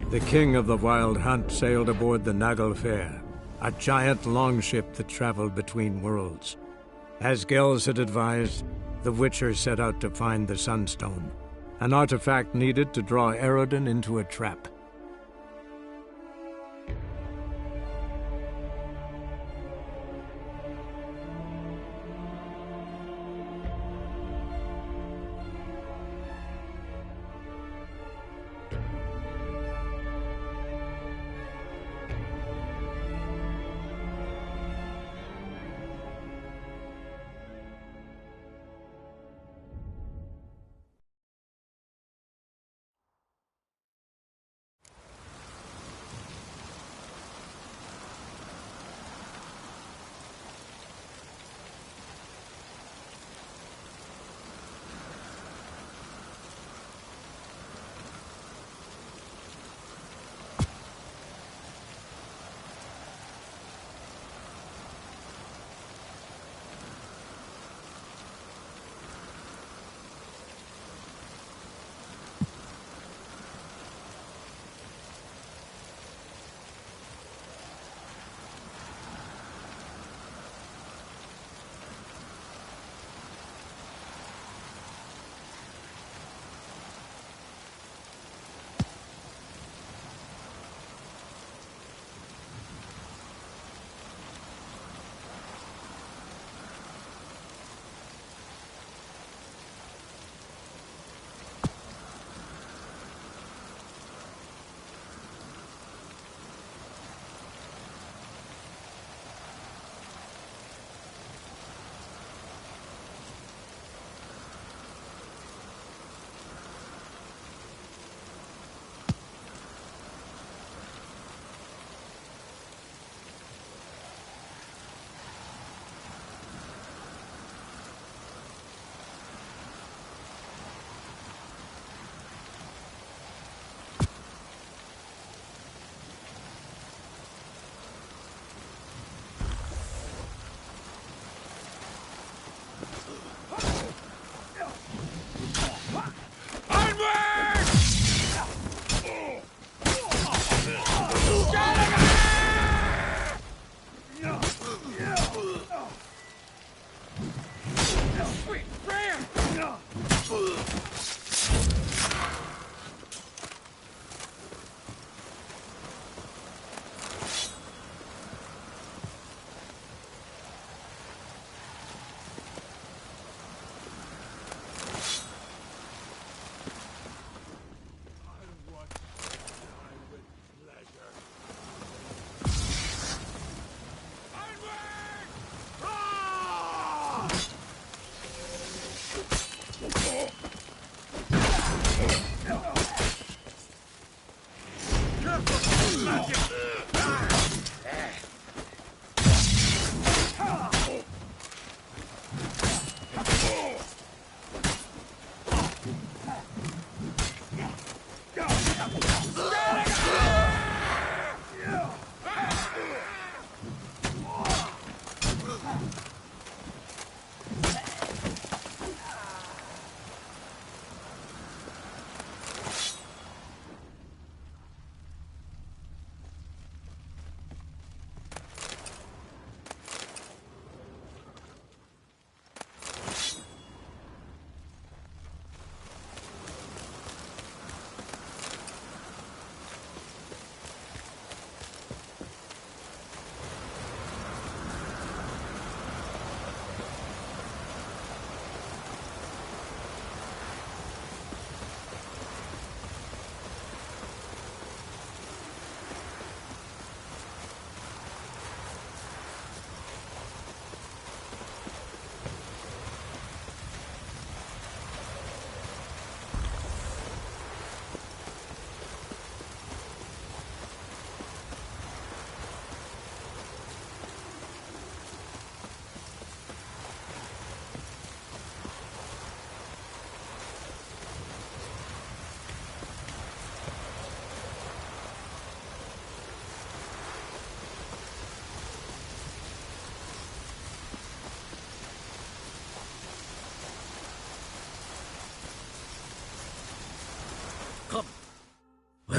The king of the Wild Hunt sailed aboard the Naglfar, a giant longship that traveled between worlds. As Gels had advised, the Witcher set out to find the Sunstone, an artifact needed to draw Eredin into a trap.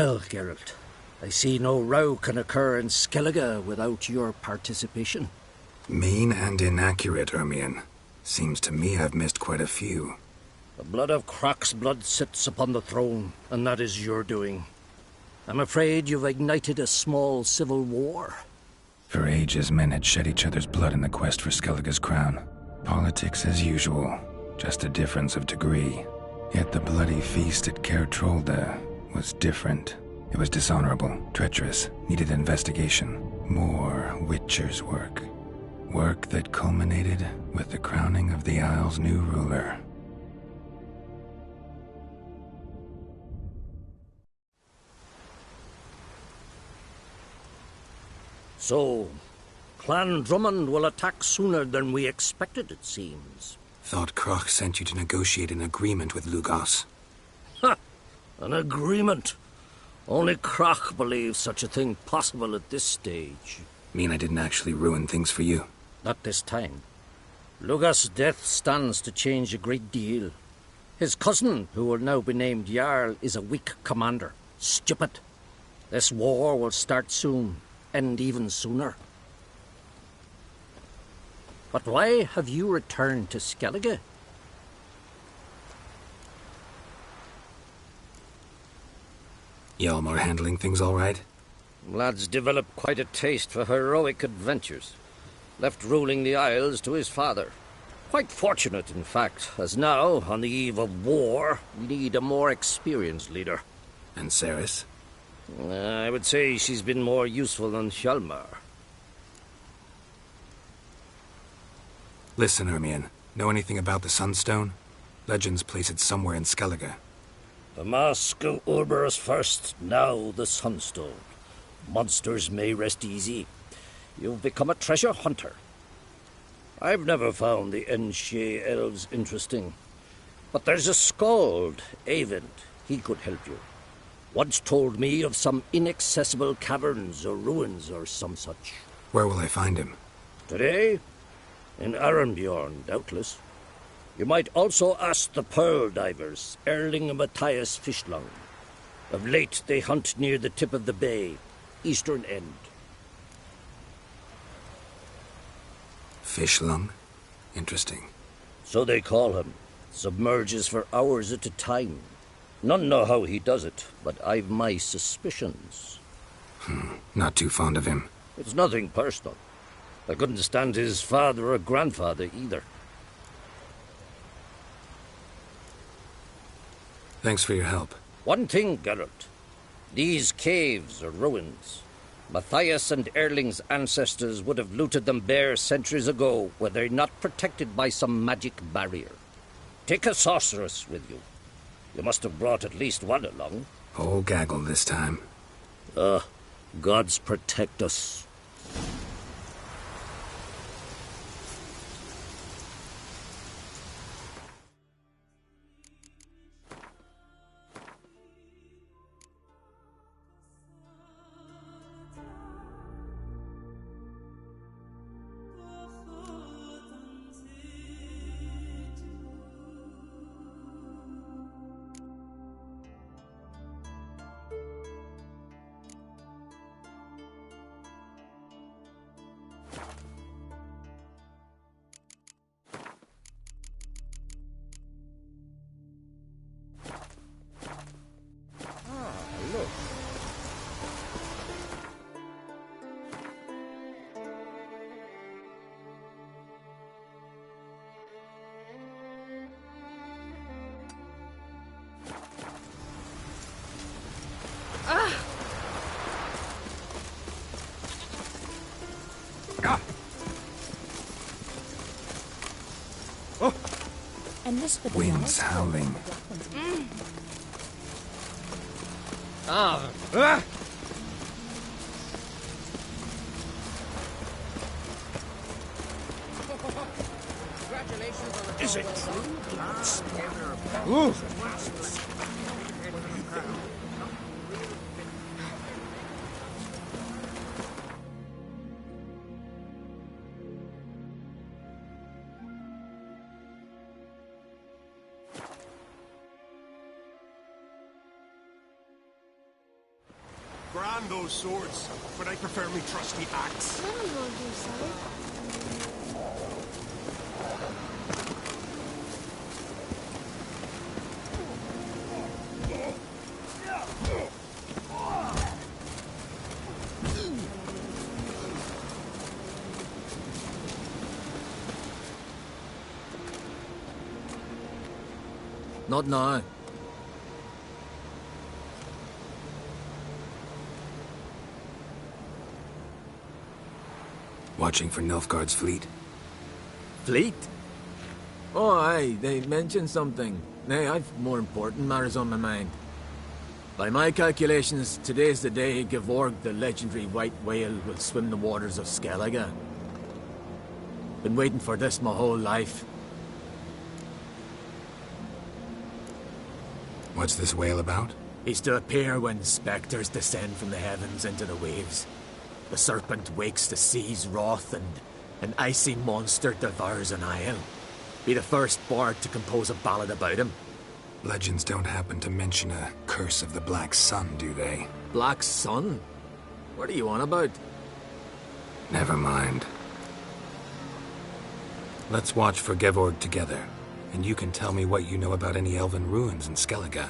Well, Geralt, I see no row can occur in Skellige without your participation. Mean and inaccurate, Ermion. Seems to me I've missed quite a few. The blood of Croc's blood sits upon the throne, and that is your doing. I'm afraid you've ignited a small civil war. For ages, men had shed each other's blood in the quest for Skellige's crown. Politics as usual, just a difference of degree. Yet the bloody feast at Caer Trolda was different. It was dishonorable, treacherous, needed investigation. More Witcher's work. Work that culminated with the crowning of the Isle's new ruler. So, Clan Drummond will attack sooner than we expected, it seems. Thought Croc sent you to negotiate an agreement with Lugos. Ha! An agreement? Only Croc believes such a thing possible at this stage. Mean I didn't actually ruin things for you? Not this time. Lugos' death stands to change a great deal. His cousin, who will now be named Jarl, is a weak commander. Stupid. This war will start soon, end even sooner. But why have you returned to Skellige? Y'all are handling things all right? Lad's developed quite a taste for heroic adventures. Left ruling the Isles to his father. Quite fortunate, in fact, as now, on the eve of war, we need a more experienced leader. And Ceres? I would say she's been more useful than Hjalmar. Listen, Ermion. Know anything about the Sunstone? Legends place it somewhere in Skellige. The Mask of Urberus first, now the Sunstone. Monsters may rest easy. You've become a treasure hunter. I've never found the Enshe elves interesting. But there's a skald, Eyvind. He could help you. Once told me of some inaccessible caverns or ruins or some such. Where will I find him? Today? In Arenbjorn, doubtless. You might also ask the Pearl Divers, Erling and Matthias Fishlung. Of late they hunt near the tip of the bay, eastern end. Fishlung? Interesting. So they call him. Submerges for hours at a time. None know how he does it, but I've my suspicions. Not too fond of him. It's nothing personal. I couldn't stand his father or grandfather either. Thanks for your help. One thing, Geralt. These caves are ruins. Matthias and Erling's ancestors would have looted them bare centuries ago were they not protected by some magic barrier. Take a sorceress with you. You must have brought at least one along. Whole gaggle this time. Gods protect us. And this for the Wind's howling. Is it true? Ooh. grand, those swords, but I prefer me trusty axe. Never mind yourself. Not now. Watching for Nilfgaard's fleet? Fleet? Oh, aye, they mentioned something. Nay, I've more important matters on my mind. By my calculations, today's the day Gevorg, the legendary white whale, will swim the waters of Skellige. Been waiting for this my whole life. What's this whale about? He's to appear when spectres descend from the heavens into the waves. The serpent wakes the sea's wrath, and an icy monster devours an isle. Be the first bard to compose a ballad about him. Legends don't happen to mention a curse of the Black Sun, do they? Black Sun? What are you on about? Never mind. Let's watch for Gevorg together, and you can tell me what you know about any elven ruins in Skellige.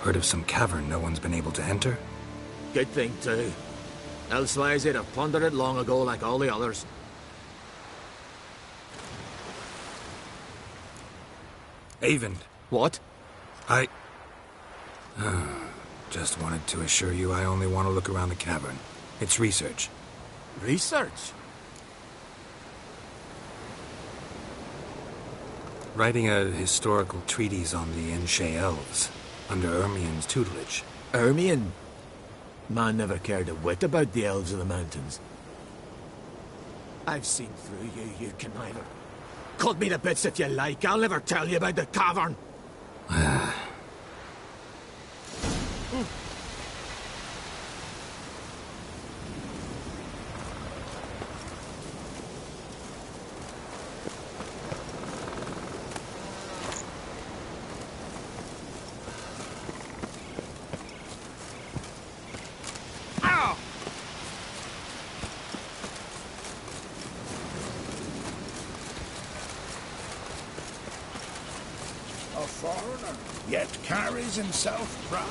Heard of some cavern no one's been able to enter? Good thing, too. Elsewise, they'd have plundered it long ago like all the others. Avon. What? I... just wanted to assure you I only want to look around the cavern. It's research. Research? Writing a historical treatise on the Enshe elves, under Ermien's tutelage. Ermien? Man never cared a whit about the elves of the mountains. I've seen through you, you conniver. Cut me to bits if you like, I'll never tell you about the cavern. A foreigner, yet carries himself proud.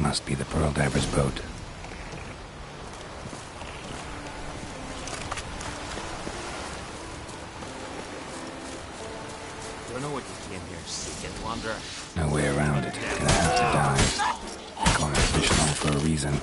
Must be the Pearl Diver's boat. Don't know what you came here seeking, wanderer. No way around it. Gonna have to die. Going fish home for a reason.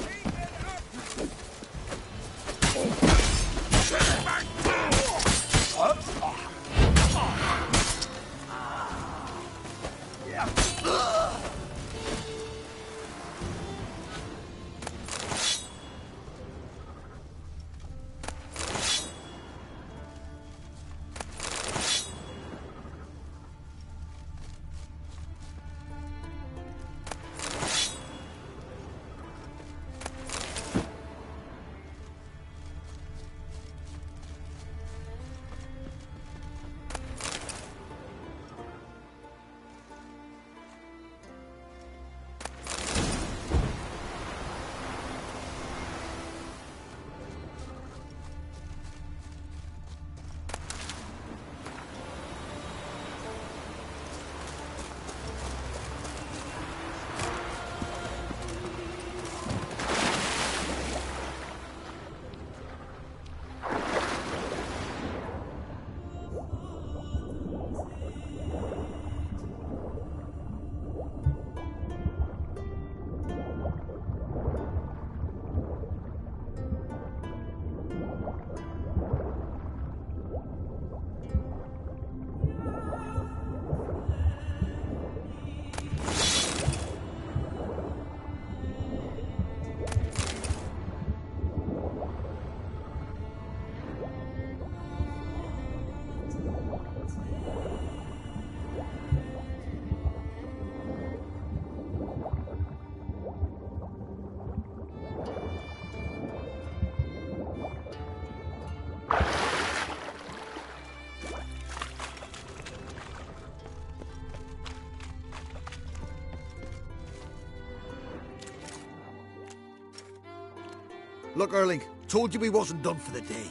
Look, Erling, told you we wasn't done for the day.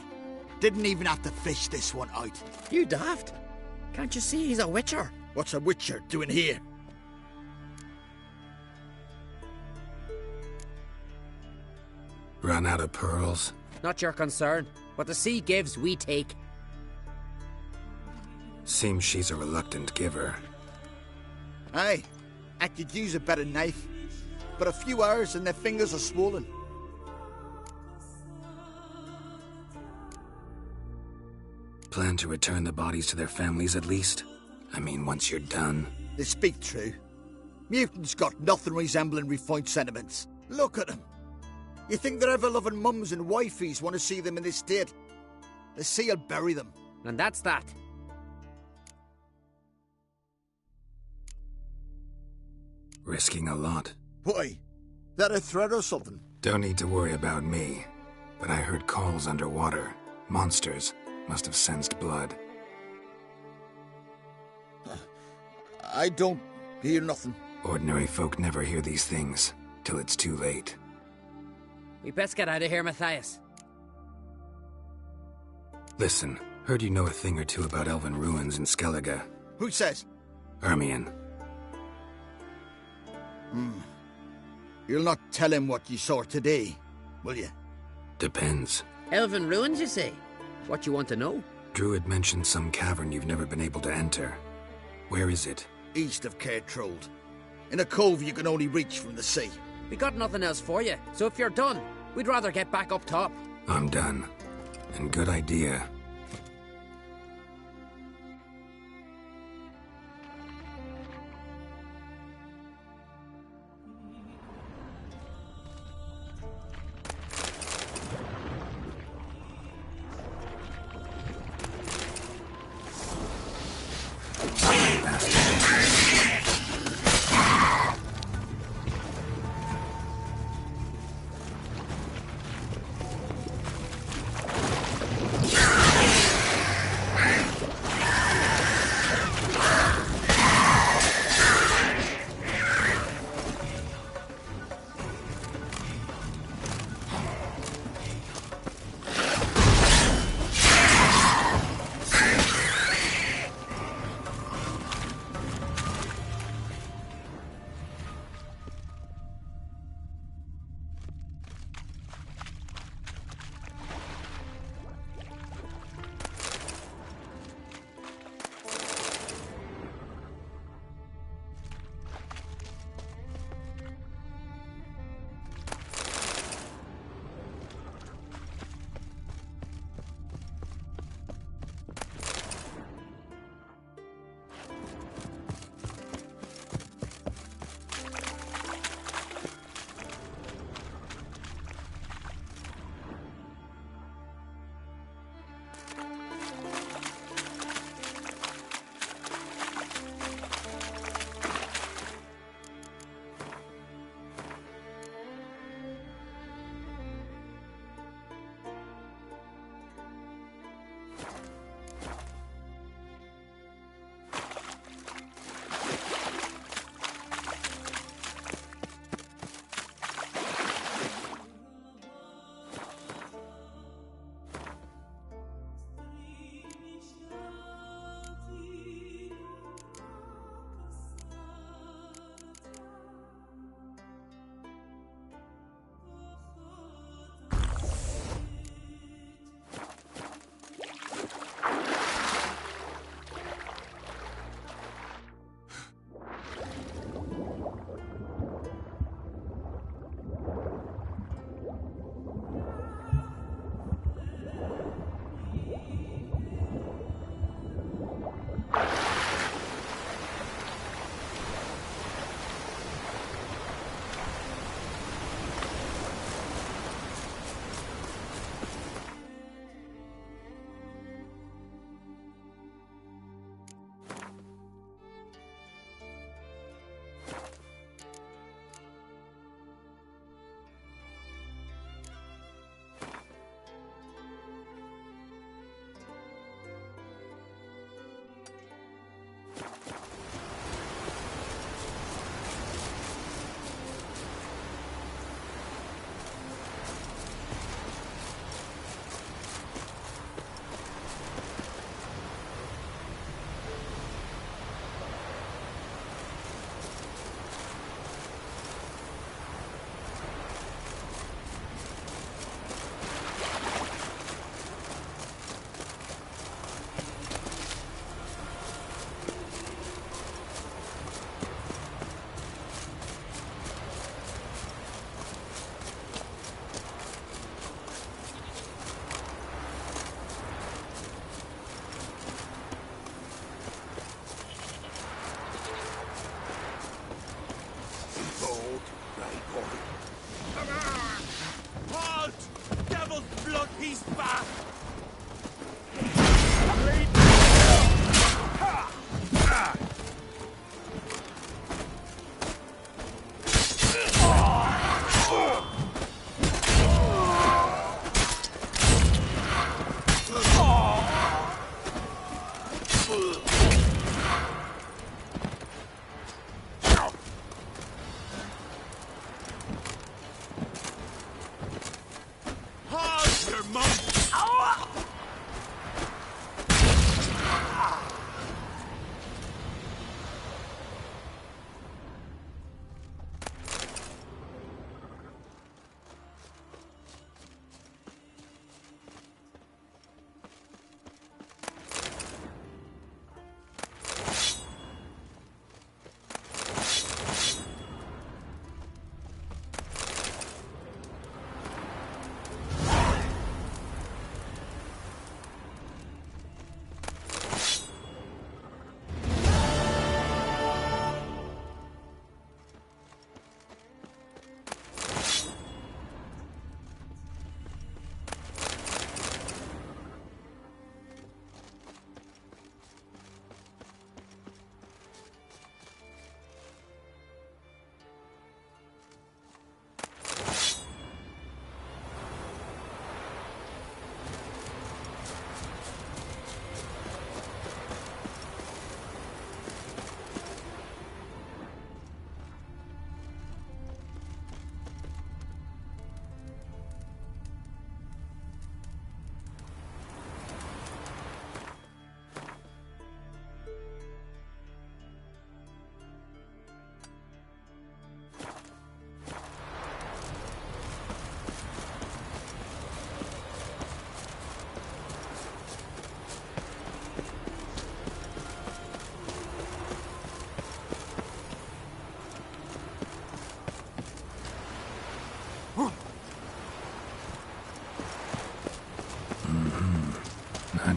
Didn't even have to fish this one out. You daft. Can't you see he's a witcher? What's a witcher doing here? Run out of pearls? Not your concern. What the sea gives, we take. Seems she's a reluctant giver. Aye, I could use a better knife. But a few hours and their fingers are swollen. Plan to return the bodies to their families at least? I mean, once you're done. They speak true. Mutants got nothing resembling refined sentiments. Look at them. You think their ever-loving mums and wifeys want to see them in this state? The sea will bury them. And that's that. Risking a lot. Why? That a threat or something? Don't need to worry about me. But I heard calls underwater. Monsters. Must have sensed blood. I don't hear nothing. Ordinary folk never hear these things, till it's too late. We best get out of here, Matthias. Listen, heard you know a thing or two about elven ruins in Skellige. Who says? Ermion. You'll not tell him what you saw today, will you? Depends. Elven ruins, you say? What you want to know? Druid mentioned some cavern you've never been able to enter. Where is it? East of Cairtrold. In a cove you can only reach from the sea. We got nothing else for you, so if you're done, we'd rather get back up top. I'm done. And good idea.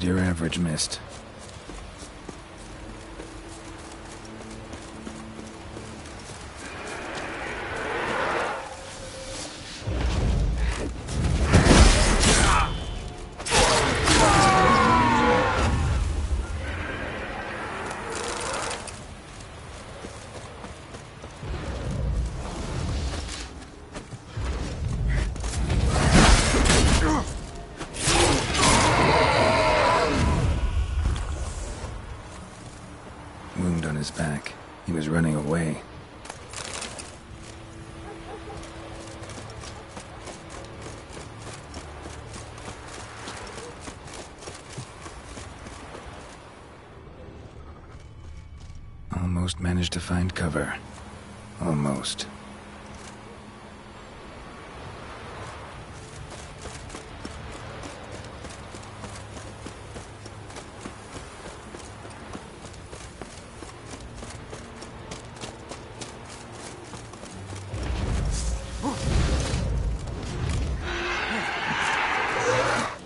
Not your average mist. Wound on his back. He was running away. Almost managed to find cover. Almost.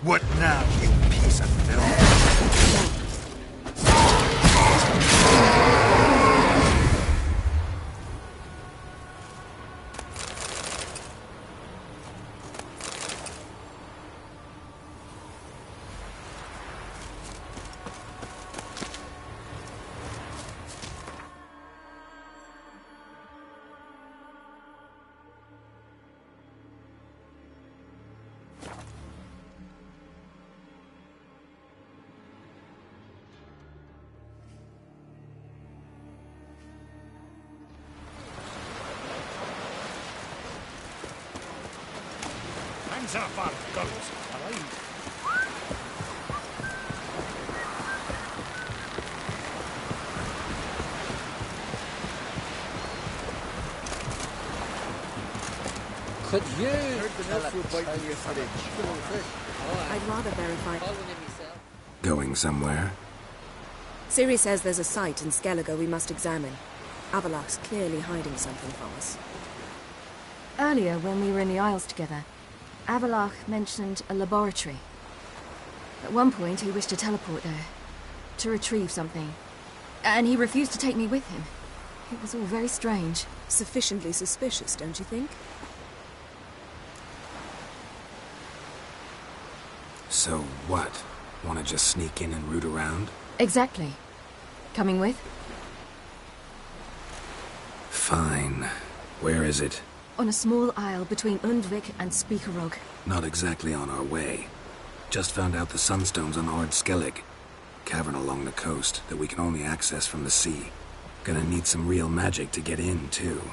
What now, you piece of filth? Hands off our guns, alright? Could you? I'd rather verify. Going somewhere? Siri says there's a site in Skellige we must examine. Avalok's clearly hiding something from us. Earlier, when we were in the Isles together, Avalok mentioned a laboratory. At one point, he wished to teleport there, to retrieve something. And he refused to take me with him. It was all very strange. Sufficiently suspicious, don't you think? So what? Want to just sneak in and root around? Exactly. Coming with? Fine. Where is it? On a small isle between Undvik and Speakerog. Not exactly on our way. Just found out the sunstone's on Ord Skellig. Cavern along the coast that we can only access from the sea. Gonna need some real magic to get in, too.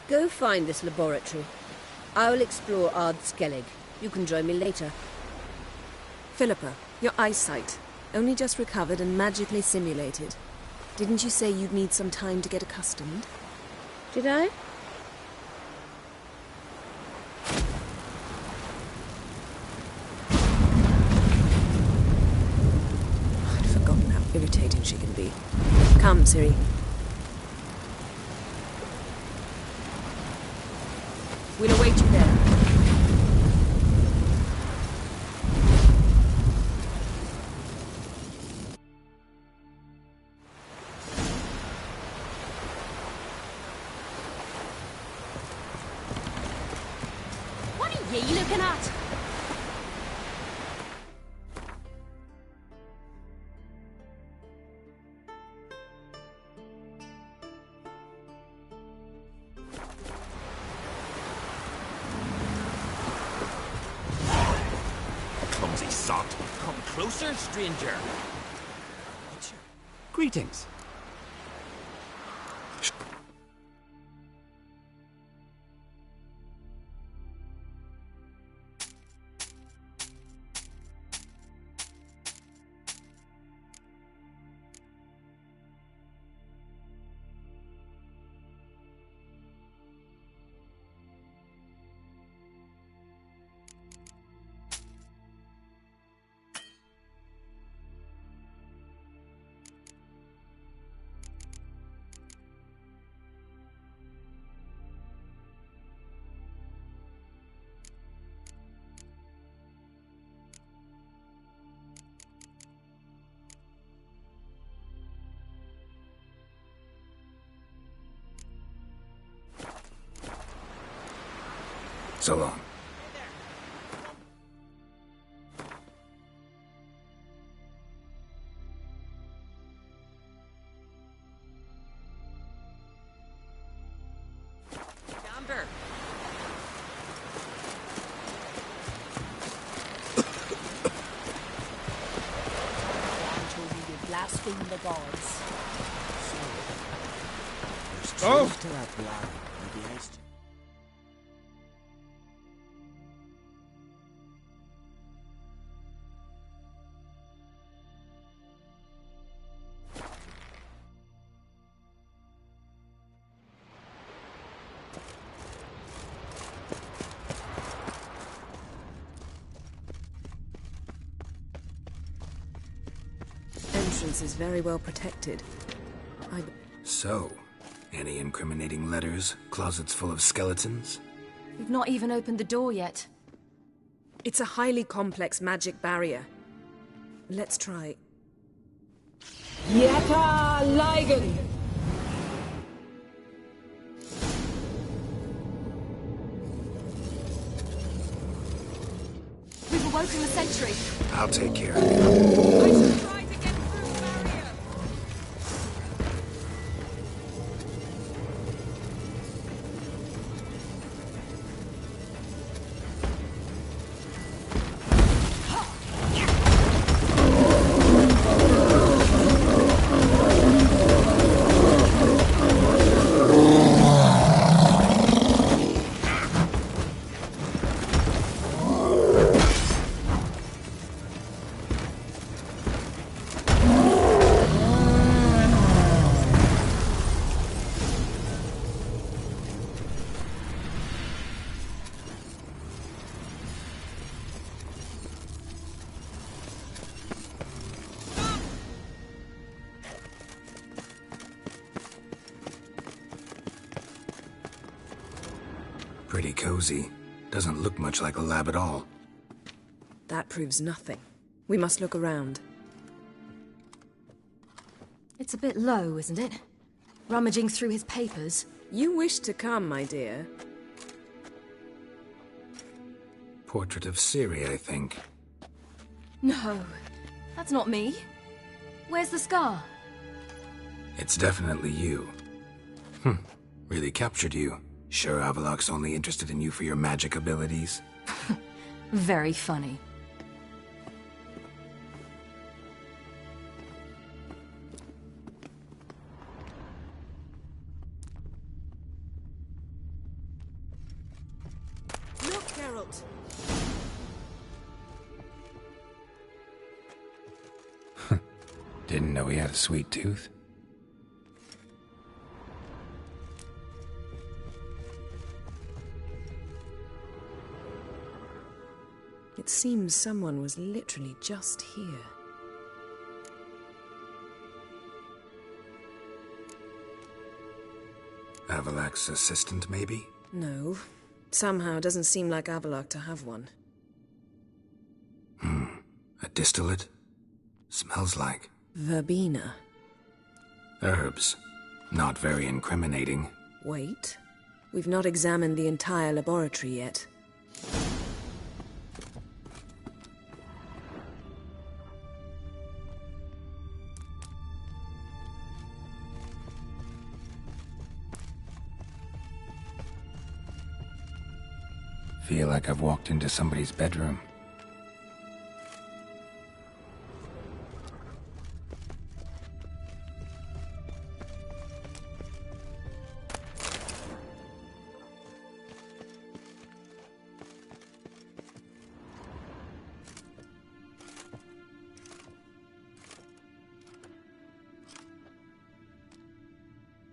Go find this laboratory. I'll explore Ard Skellig. You can join me later. Philippa, your eyesight. Only just recovered and magically simulated. Didn't you say you'd need some time to get accustomed? Did I? I'd forgotten how irritating she can be. Come, Siri. We'll await you there. What are you looking at? Clumsy sot. Come closer, stranger. Greetings. So long. Yonder. Told me you blaspheme the gods. There's truth to that blood, Lady East. Entrance is very well protected. So, any incriminating letters? Closets full of skeletons? We've not even opened the door yet. It's a highly complex magic barrier. Let's try. Yata Ligen! We've awoken the sentry. I'll take care of it. Pretty cozy. Doesn't look much like a lab at all. That proves nothing. We must look around. It's a bit low, isn't it? Rummaging through his papers. You wish to come, my dear. Portrait of Ciri, I think. No, that's not me. Where's the scar? It's definitely you. Really captured you. Sure Avaloch's only interested in you for your magic abilities? Very funny. Look, Geralt! Didn't know he had a sweet tooth. It seems someone was literally just here. Avaloch's assistant, maybe? No. Somehow it doesn't seem like Avaloch to have one. A distillate? Smells like... Verbena. herbs. Not very incriminating. Wait. We've not examined the entire laboratory yet. Feel like I've walked into somebody's bedroom.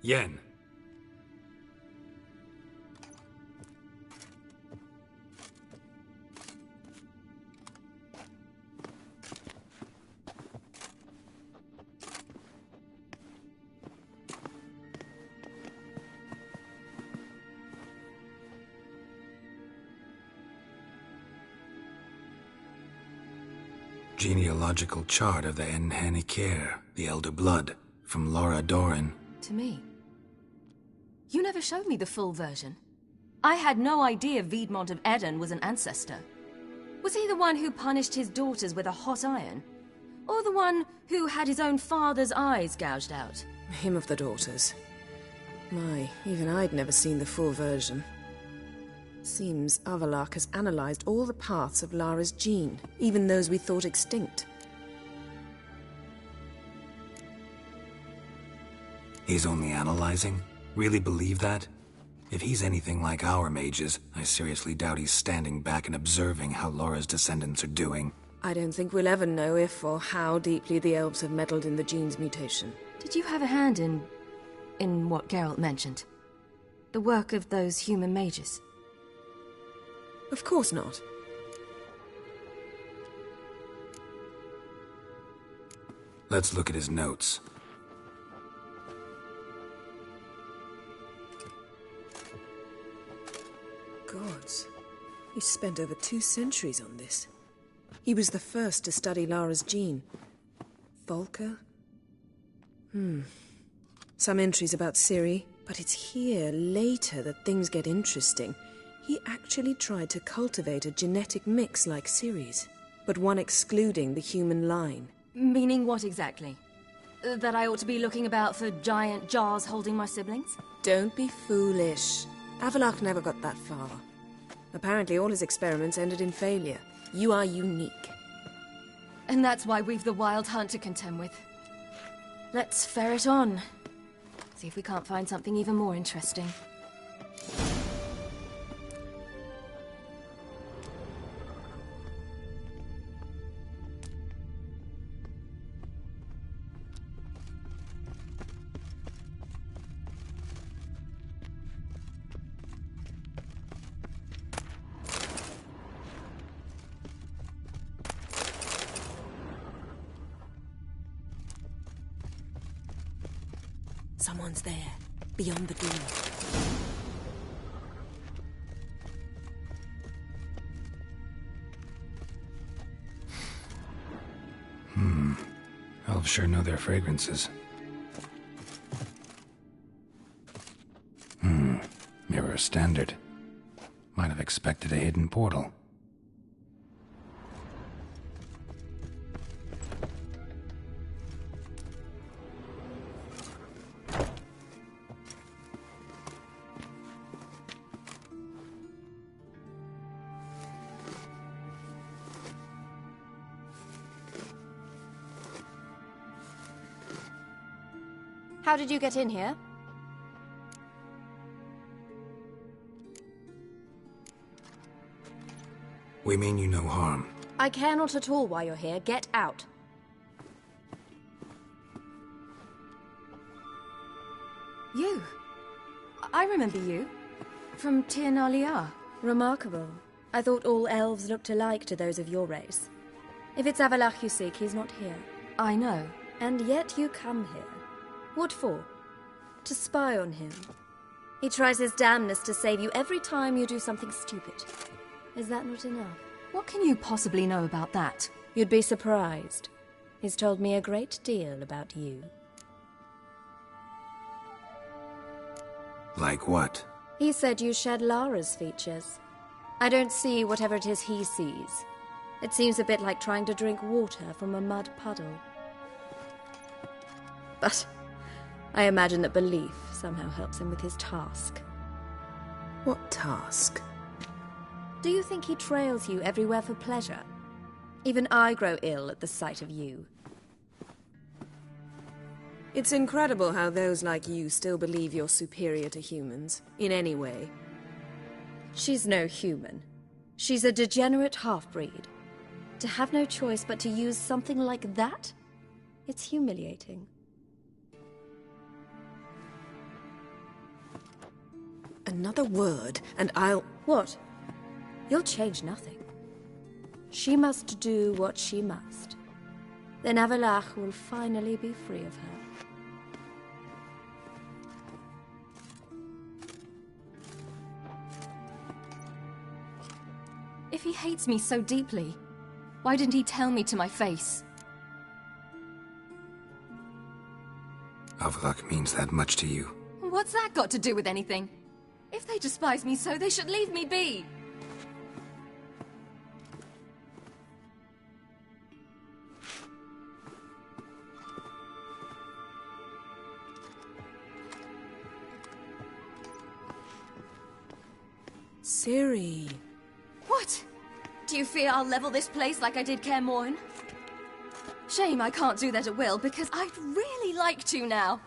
Yen. Genealogical chart of the Enhanikir, the Elder Blood, from Laura Doran. To me. You never showed me the full version. I had no idea Viedmont of Eden was an ancestor. Was he the one who punished his daughters with a hot iron? Or the one who had his own father's eyes gouged out? Him of the daughters. My, even I'd never seen the full version. Seems Avallac'h has analyzed all the parts of Lara's gene, even those we thought extinct. He's only analyzing? Really believe that? If he's anything like our mages, I seriously doubt he's standing back and observing how Laura's descendants are doing. I don't think we'll ever know if or how deeply the elves have meddled in the gene's mutation. Did you have a hand in what Geralt mentioned? The work of those human mages? Of course not. Let's look at his notes. Gods. He spent over 2 centuries on this. He was the first to study Lara's gene. Volker? Some entries about Ciri, but it's here, later, that things get interesting. He actually tried to cultivate a genetic mix like Ciri's, but one excluding the human line. Meaning what exactly? That I ought to be looking about for giant jars holding my siblings? Don't be foolish. Avallac'h never got that far. Apparently all his experiments ended in failure. You are unique. And that's why we've the Wild Hunt to contend with. Let's ferret on. See if we can't find something even more interesting. Someone's there, beyond the door. Elves sure know their fragrances. Mirror standard. Might have expected a hidden portal. How did you get in here? We mean you no harm. I care not at all why you're here. Get out. You. I remember you. From Tir na Liar. Remarkable. I thought all elves looked alike to those of your race. If it's Avallac'h you seek, he's not here. I know. And yet you come here. What for? To spy on him. He tries his damnedest to save you every time you do something stupid. Is that not enough? What can you possibly know about that? You'd be surprised. He's told me a great deal about you. Like what? He said you shared Lara's features. I don't see whatever it is he sees. It seems a bit like trying to drink water from a mud puddle. But I imagine that belief somehow helps him with his task. What task? Do you think he trails you everywhere for pleasure? Even I grow ill at the sight of you. It's incredible how those like you still believe you're superior to humans, in any way. She's no human. She's a degenerate half-breed. To have no choice but to use something like that? It's humiliating. Another word, and I'll... What? You'll change nothing. She must do what she must. Then Avallac'h will finally be free of her. If he hates me so deeply, why didn't he tell me to my face? Avallac'h means that much to you. What's that got to do with anything? If they despise me so, they should leave me be. Ciri. What? Do you fear I'll level this place like I did Kaer Morhen? Shame I can't do that at will, because I'd really like to now.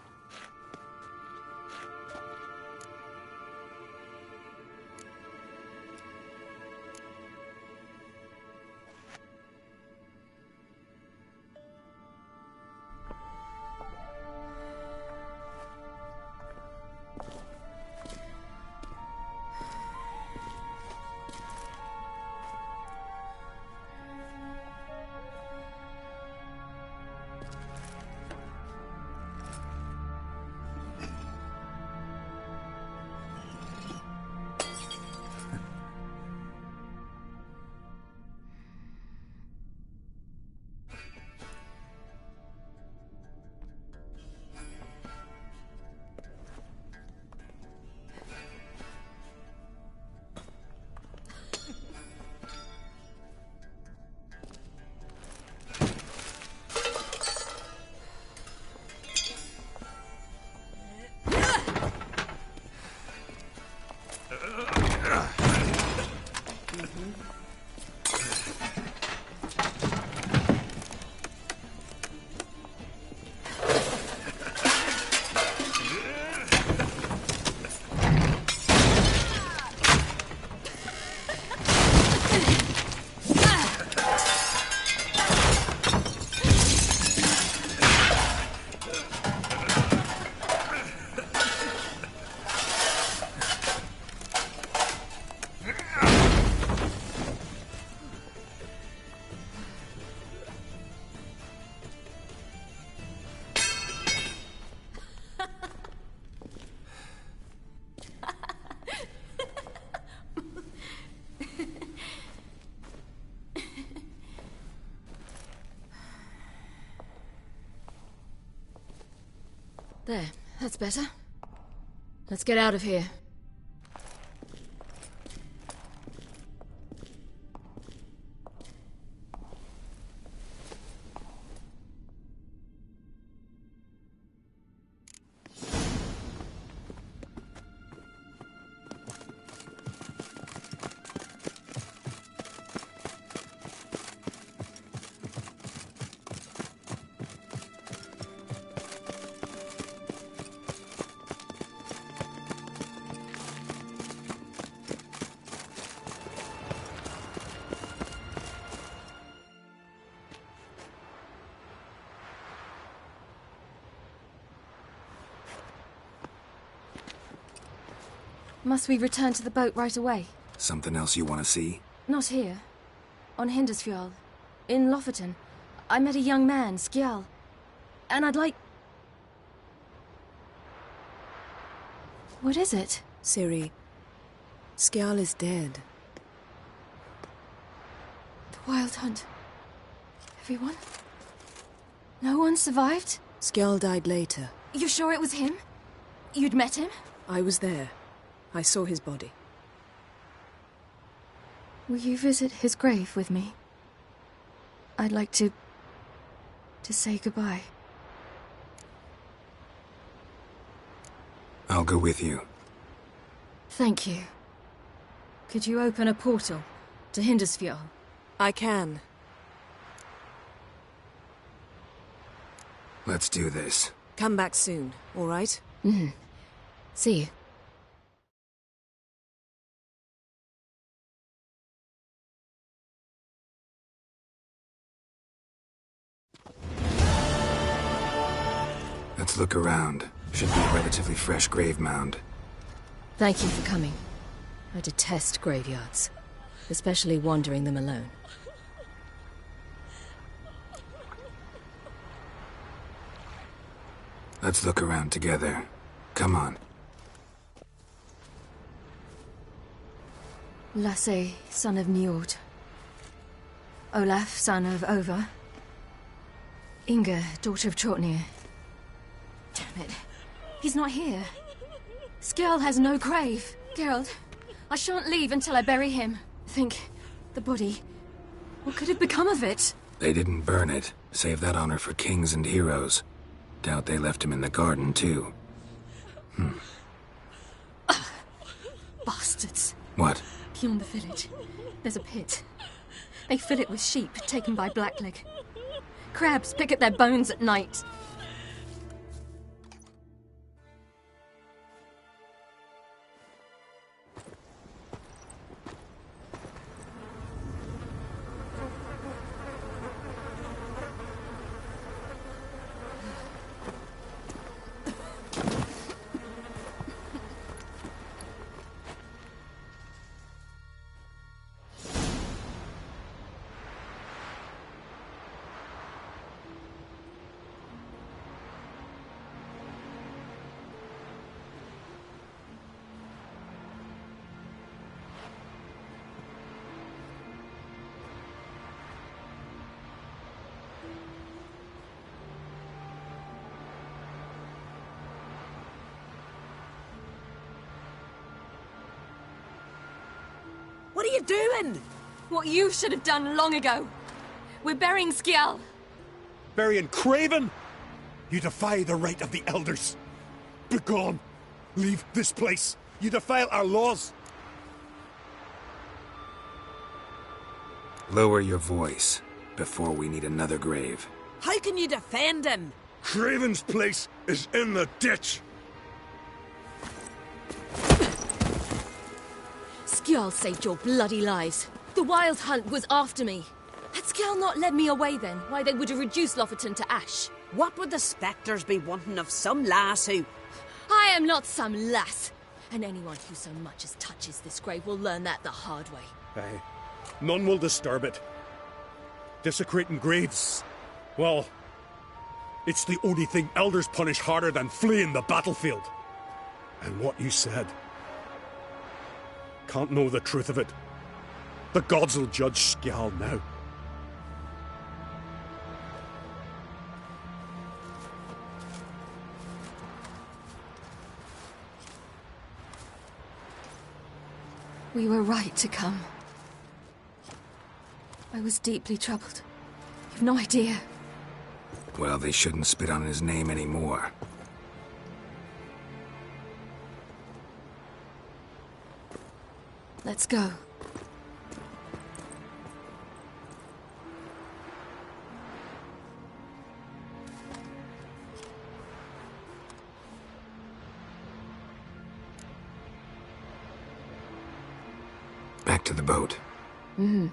There, that's better. Let's get out of here. Must we return to the boat right away? Something else you want to see? Not here. On Hindisfjall. In Lofoten. I met a young man, Skjal. And I'd like... What is it? Ciri, Skjal is dead. The Wild Hunt. Everyone? No one survived? Skjal died later. You sure it was him? You'd met him? I was there. I saw his body. Will you visit his grave with me? I'd like to say goodbye. I'll go with you. Thank you. Could you open a portal to Hindisfjall? I can. Let's do this. Come back soon, all right? Mm-hmm. See you. Let's look around. Should be a relatively fresh grave mound. Thank you for coming. I detest graveyards, especially wandering them alone. Let's look around together. Come on. Lasse, son of Njord. Olaf, son of Over. Inga, daughter of Trotnir. Damn it. He's not here. Skjal has no grave. Geralt, I shan't leave until I bury him. Think, the body. What could have become of it? They didn't burn it. Save that honor for kings and heroes. Doubt they left him in the garden, too. Bastards. What? Beyond the village, there's a pit. They fill it with sheep taken by Blackleg. Crabs pick at their bones at night. What are you doing? What you should have done long ago. We're burying Skjall. Burying Craven? You defy the right of the elders. Begone. Leave this place. You defile our laws. Lower your voice before we need another grave. How can you defend him? Craven's place is in the ditch. Skjall saved your bloody lives. The Wild Hunt was after me. Had Skjall not led me away then, why they would have reduced Lofoten to ash. What would the spectres be wanting of some lass who... I am not some lass. And anyone who so much as touches this grave will learn that the hard way. Aye. None will disturb it. Desecrating graves, well, it's the only thing elders punish harder than fleeing the battlefield. And what you said. Can't know the truth of it. The gods will judge Skjall now. We were right to come. I was deeply troubled. You've no idea. Well, they shouldn't spit on his name anymore. Let's go. Back to the boat. Mm-hmm.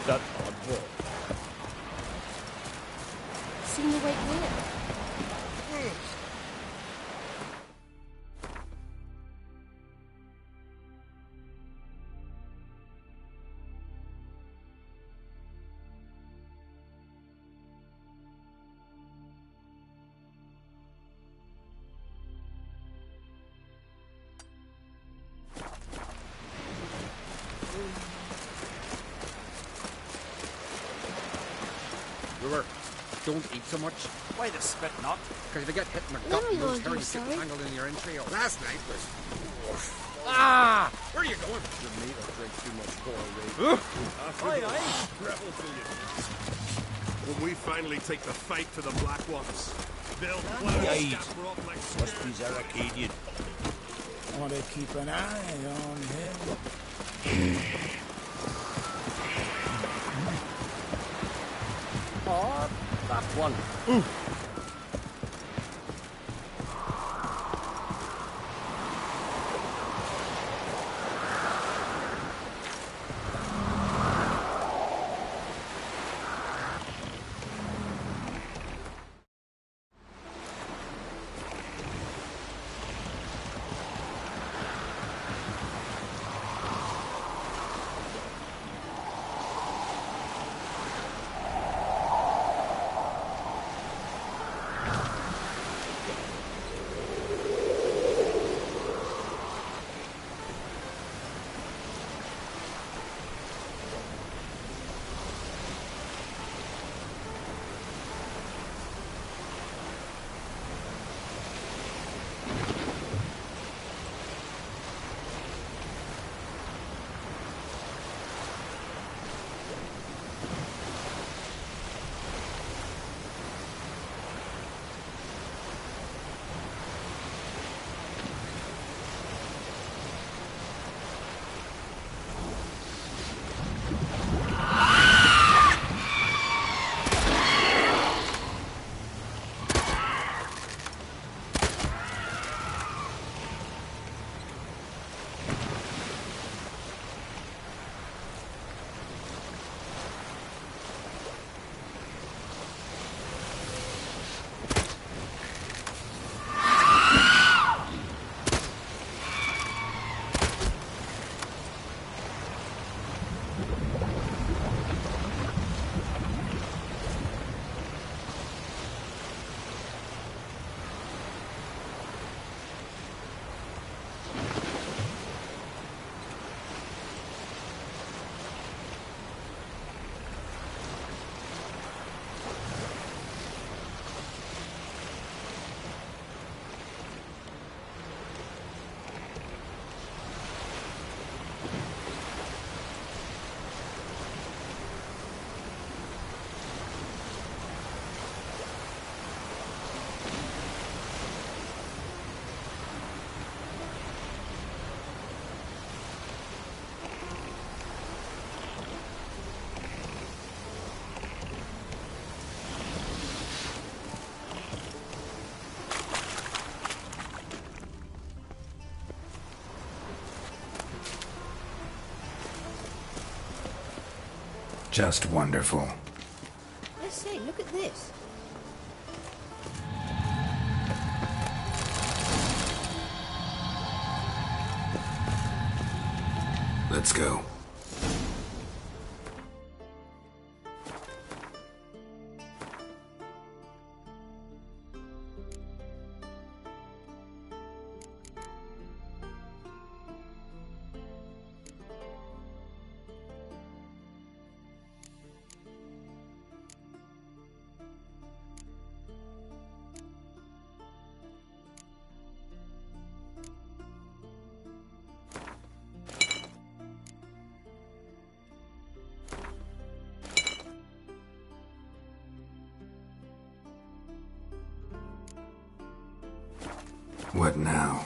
That odd boy. Seen the wake where? Brewer, don't eat so much. Why the spit not? Because if you get hit in the When gut, are we you lose going hair, to you sorry? get tangled in your entrails. Last night was... Ah! Where are you going? Your mate will drink too much coral, When we finally take the fight to the Black Ones, they'll Aye. scamper up like Must be Zaracadian. Want to keep an eye on him. Oh, that one. Just wonderful. I say, look at this. Let's go. What now?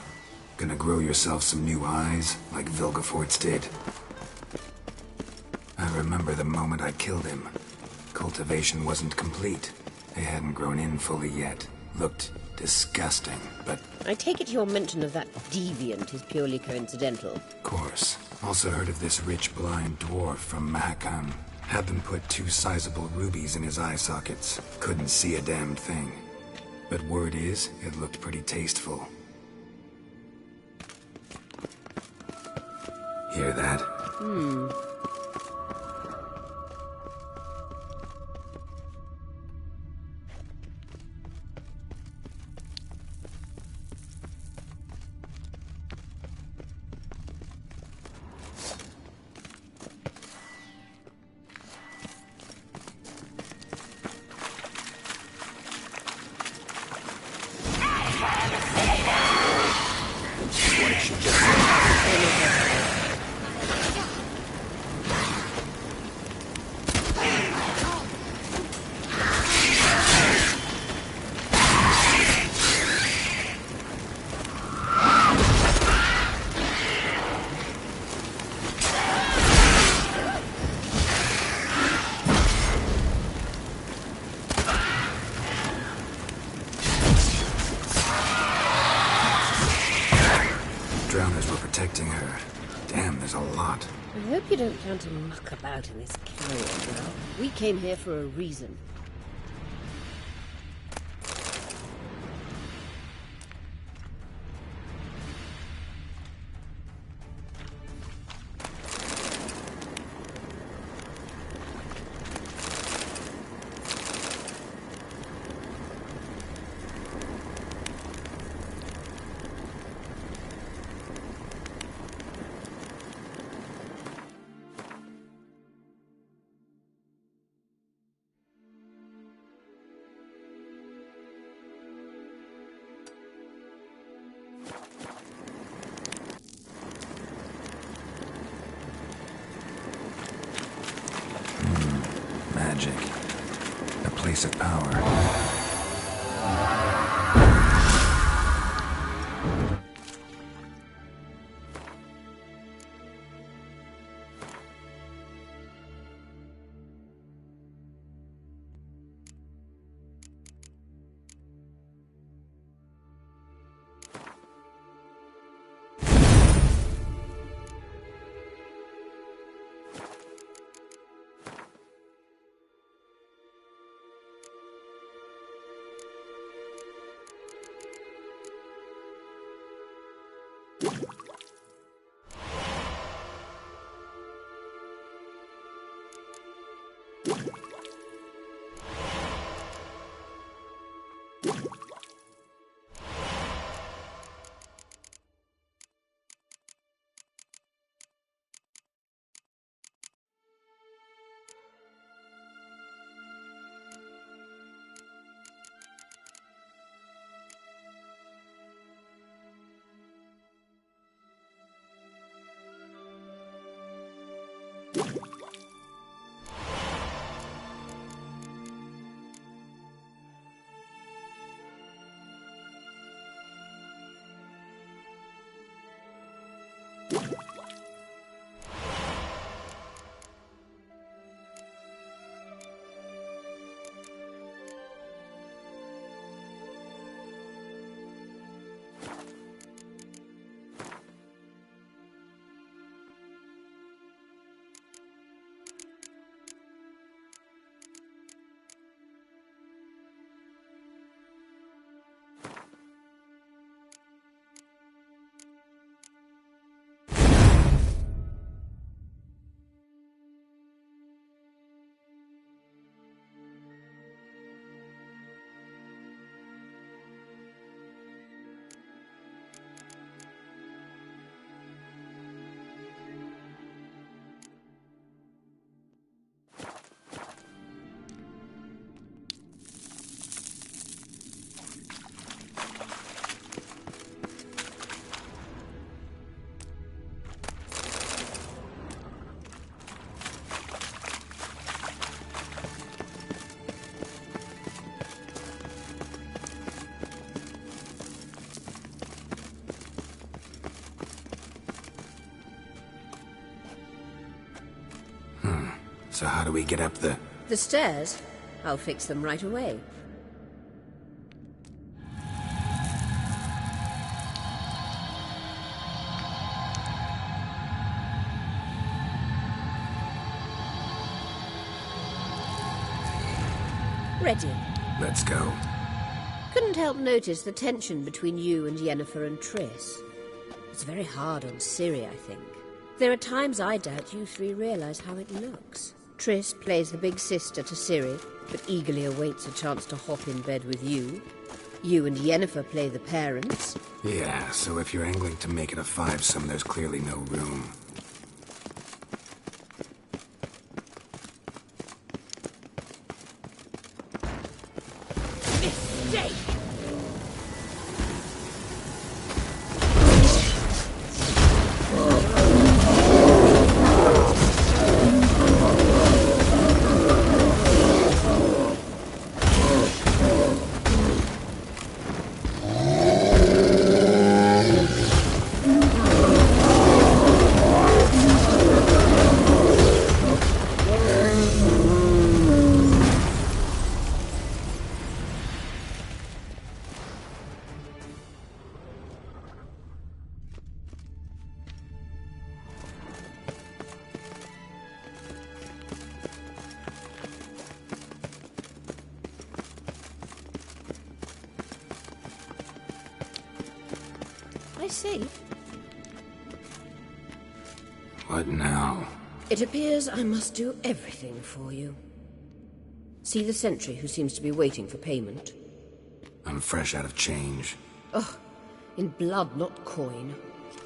Gonna grow yourself some new eyes, like Vilgefortz did? I remember the moment I killed him. Cultivation wasn't complete. They hadn't grown in fully yet. Looked disgusting, but... I take it your mention of that deviant is purely coincidental. Of course. Also heard of this rich blind dwarf from Mahakan. Had them put 2 sizable rubies in his eye sockets. Couldn't see a damned thing. But word is, it looked pretty tasteful. Hear that? Drowners were protecting her. Damn, there's a lot. I hope you don't plan to muck about in this carrier now. We came here for a reason. Magic. A place of power. So how do we get up the... The stairs? I'll fix them right away. Ready. Let's go. Couldn't help notice the tension between you and Yennefer and Triss. It's very hard on Ciri, I think. There are times I doubt you three realize how it looks. Triss plays the big sister to Ciri, but eagerly awaits a chance to hop in bed with you. You and Yennefer play the parents. Yeah, so if you're angling to make it a fivesome, there's clearly no room. I see. What now? It appears I must do everything for you. See the sentry who seems to be waiting for payment? I'm fresh out of change. Oh, in blood, not coin.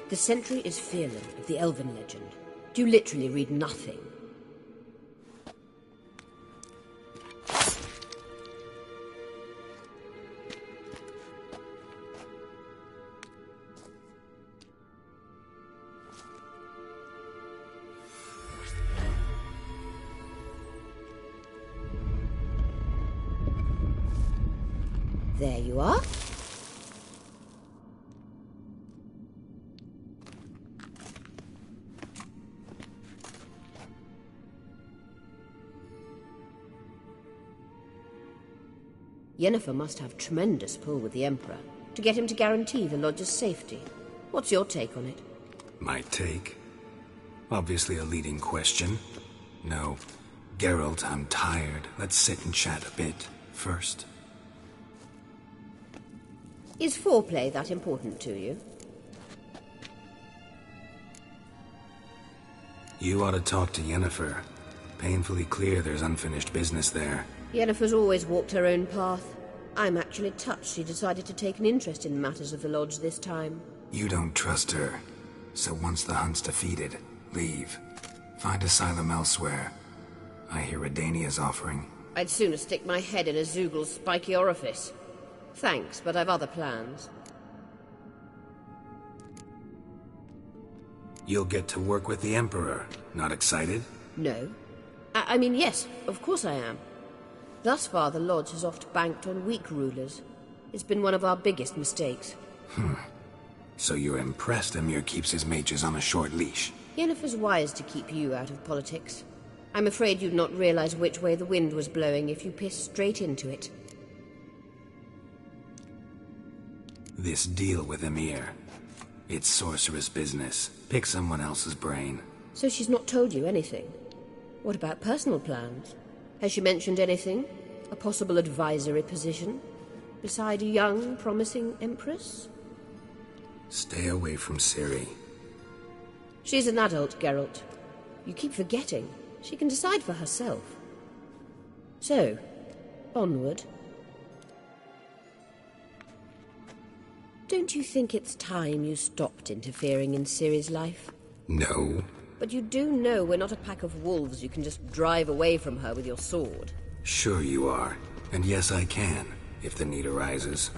The sentry is Fearlan of the Elven legend. Do you literally read nothing? There you are. Yennefer must have tremendous pull with the Emperor to get him to guarantee the Lodge's safety. What's your take on it? My take? Obviously a leading question. No. Geralt, I'm tired. Let's sit and chat a bit first. Is foreplay that important to you? You ought to talk to Yennefer. Painfully clear there's unfinished business there. Yennefer's always walked her own path. I'm actually touched she decided to take an interest in matters of the Lodge this time. You don't trust her. So once the hunt's defeated, leave. Find asylum elsewhere. I hear Redania's offering. I'd sooner stick my head in a Zoogl's spiky orifice. Thanks, but I've other plans. You'll get to work with the Emperor. Not excited? No. I mean, yes, of course I am. Thus far, the Lodge has oft banked on weak rulers. It's been one of our biggest mistakes. So you're impressed Emir keeps his mages on a short leash? Yennefer's wise to keep you out of politics. I'm afraid you'd not realize which way the wind was blowing if you pissed straight into it. This deal with Emir. It's sorceress business. Pick someone else's brain. So she's not told you anything? What about personal plans? Has she mentioned anything? A possible advisory position? Beside a young, promising empress? Stay away from Ciri. She's an adult, Geralt. You keep forgetting. She can decide for herself. So, onward. Don't you think it's time you stopped interfering in Ciri's life? No. But you do know we're not a pack of wolves you can just drive away from her with your sword. Sure you are. And yes, I can, if the need arises.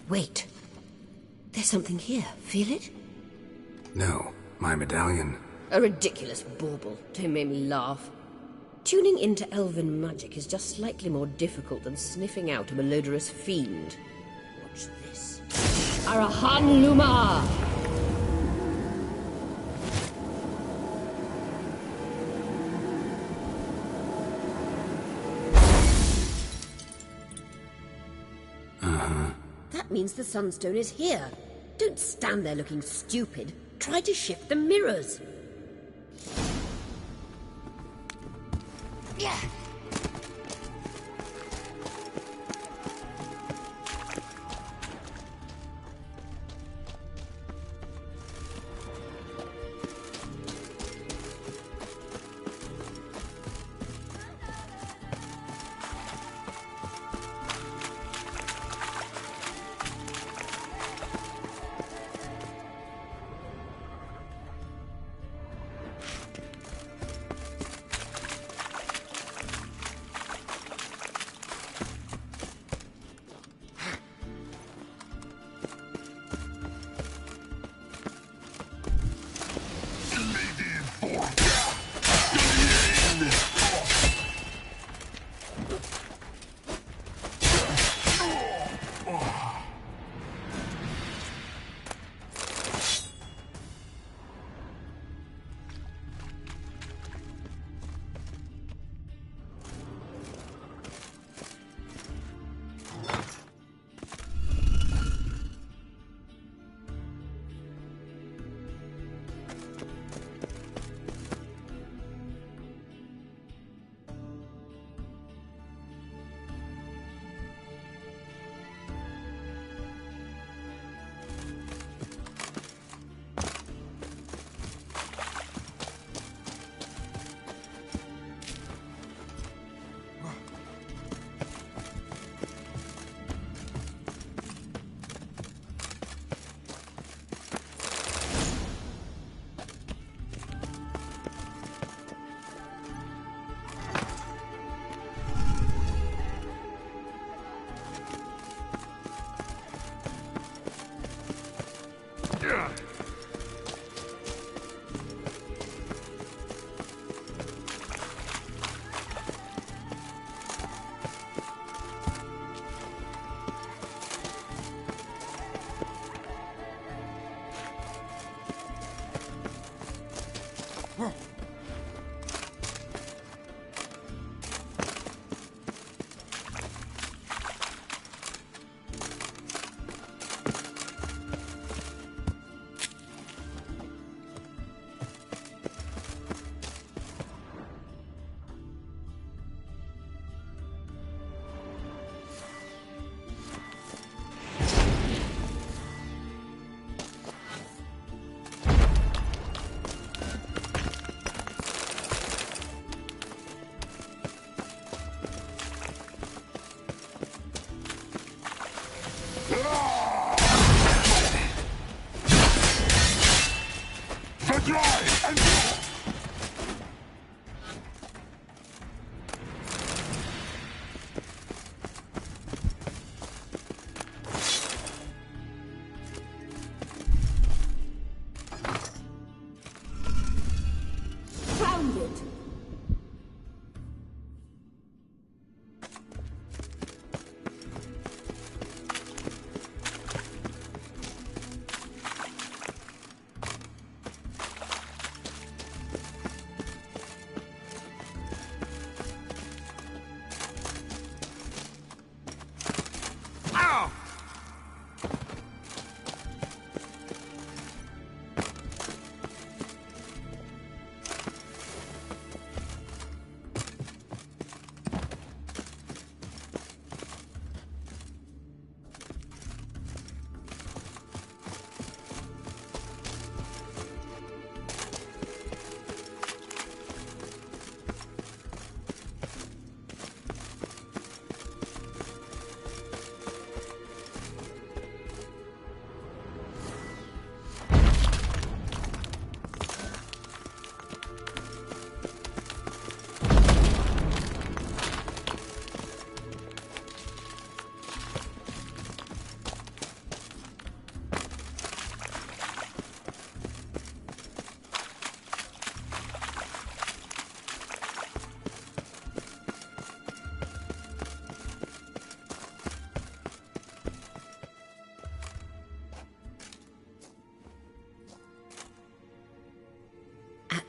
Wait. There's something here. Feel it? No, my medallion. A ridiculous bauble. Don't make me laugh. Tuning into elven magic is just slightly more difficult than sniffing out a malodorous fiend. Watch this. Arahan Luma! That means the Sunstone is here. Don't stand there looking stupid. Try to shift the mirrors. Yeah.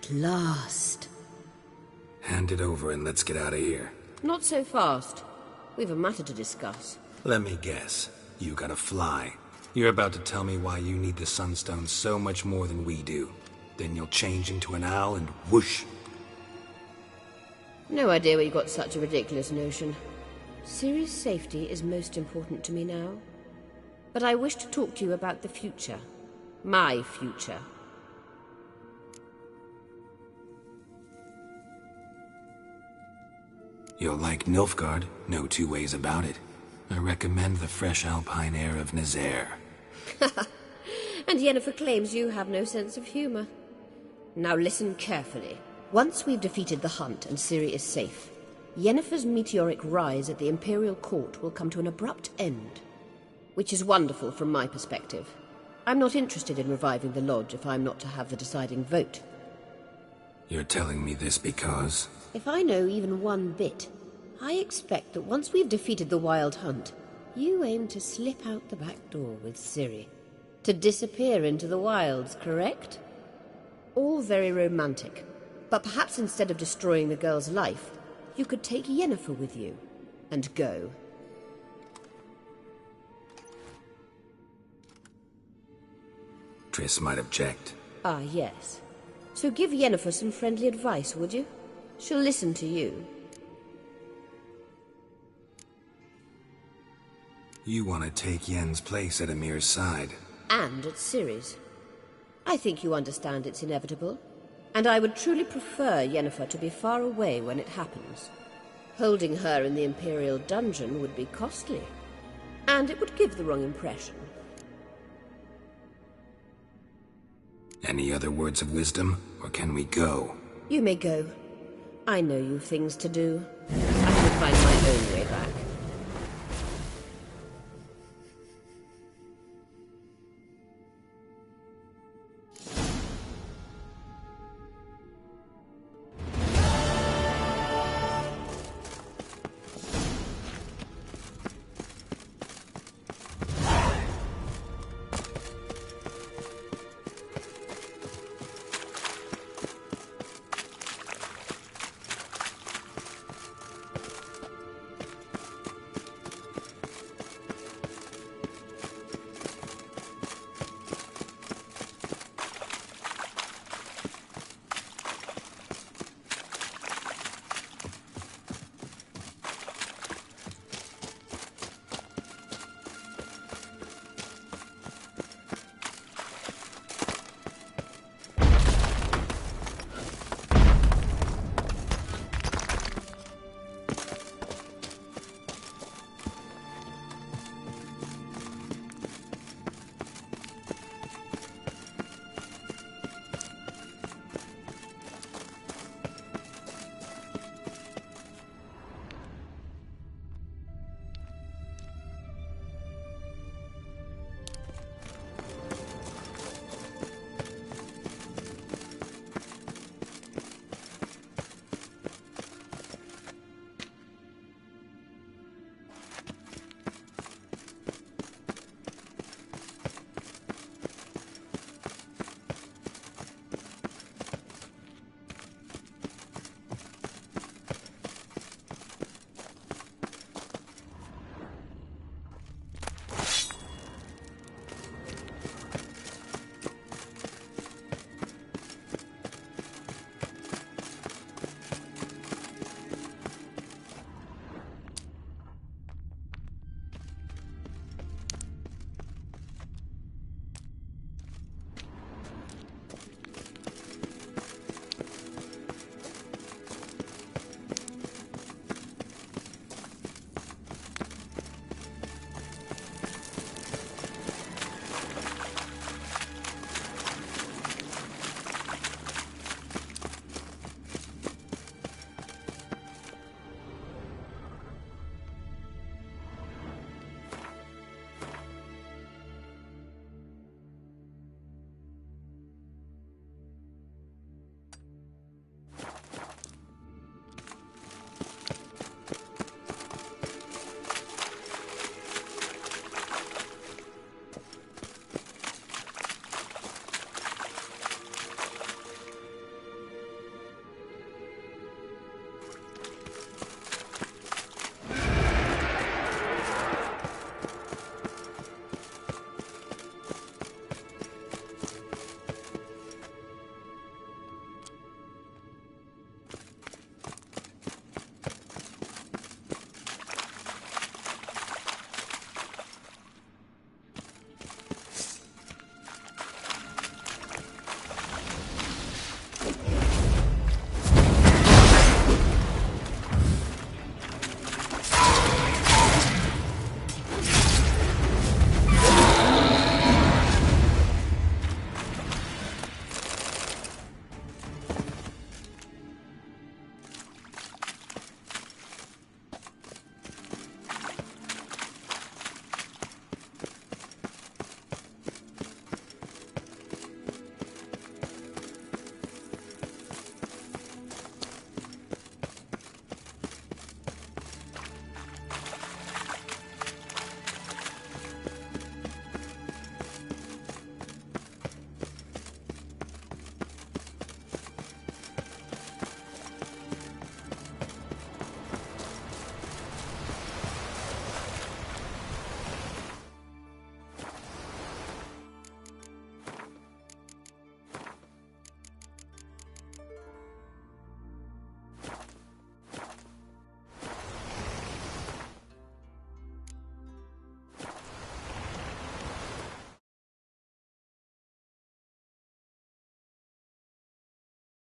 At last. Hand it over and let's get out of here. Not so fast. We've a matter to discuss. Let me guess. You gotta fly. You're about to tell me why you need the Sunstone so much more than we do. Then you'll change into an owl and whoosh. No idea where you got such a ridiculous notion. Ciri's safety is most important to me now. But I wish to talk to you about the future. My future. You'll like Nilfgaard, no two ways about it. I recommend the fresh alpine air of Nazaire. And Yennefer claims you have no sense of humor. Now listen carefully. Once we've defeated the hunt and Ciri is safe, Yennefer's meteoric rise at the Imperial Court will come to an abrupt end. Which is wonderful from my perspective. I'm not interested in reviving the Lodge if I'm not to have the deciding vote. You're telling me this because... If I know even one bit, I expect that once we've defeated the Wild Hunt, you aim to slip out the back door with Ciri. To disappear into the wilds, correct? All very romantic. But perhaps instead of destroying the girl's life, you could take Yennefer with you, and go. Triss might object. Ah, yes. So give Yennefer some friendly advice, would you? She'll listen to you. You want to take Yen's place at Amir's side. And at Ciri's. I think you understand it's inevitable. And I would truly prefer Yennefer to be far away when it happens. Holding her in the Imperial dungeon would be costly. And it would give the wrong impression. Any other words of wisdom, or can we go? You may go. I know you've things to do. I can find my own way back.